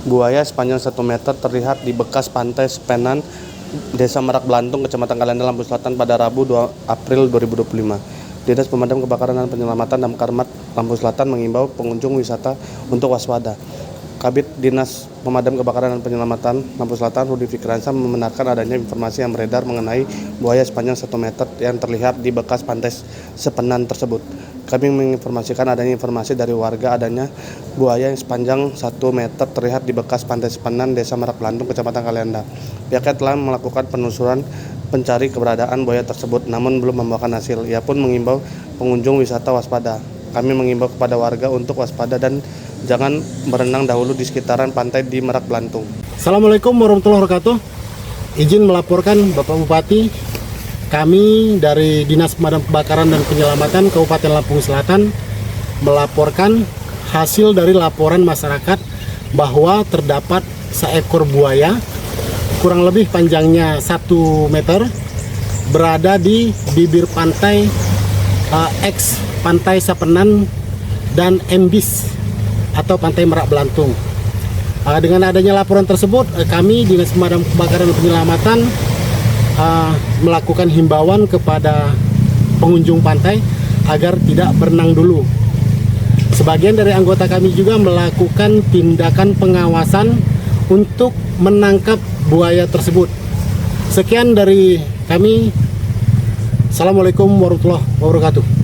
Buaya sepanjang 1 meter terlihat di bekas pantai Sepenan, Desa Merak Blantung, Kecamatan Kalenda, Lampung Selatan pada Rabu 2 April 2025. Dinas Pemadam Kebakaran dan Penyelamatan Damkar Lampung Selatan mengimbau pengunjung wisata untuk waspada. Kabid Dinas Pemadam Kebakaran dan Penyelamatan Lampung Selatan Rudi Fikransyah membenarkan adanya informasi yang beredar mengenai buaya sepanjang 1 meter yang terlihat di bekas pantai Sepenan tersebut. Kami menginformasikan adanya informasi dari warga adanya buaya yang sepanjang 1 meter terlihat di bekas pantai Sepenan, Desa Merak Blantung, Kecamatan Kalenda. Pihaknya telah melakukan penelusuran pencari keberadaan buaya tersebut, namun belum membuahkan hasil. Ia pun mengimbau pengunjung wisata waspada. Kami mengimbau kepada warga untuk waspada dan jangan berenang dahulu di sekitaran pantai di Merak Blantung. Assalamualaikum warahmatullahi wabarakatuh. Izin melaporkan Bapak Bupati, kami dari Dinas Pemadam Kebakaran dan Penyelamatan Kabupaten Lampung Selatan melaporkan hasil dari laporan masyarakat bahwa terdapat seekor buaya kurang lebih panjangnya 1 meter berada di bibir pantai X Pantai Sepenan dan Embis atau Pantai Merak Blantung. Dengan adanya laporan tersebut, kami Dinas Pemadam Kebakaran dan Penyelamatan melakukan himbauan kepada pengunjung pantai agar tidak berenang dulu. Sebagian dari anggota kami juga melakukan tindakan pengawasan untuk menangkap buaya tersebut. Sekian dari kami. Assalamualaikum warahmatullahi wabarakatuh.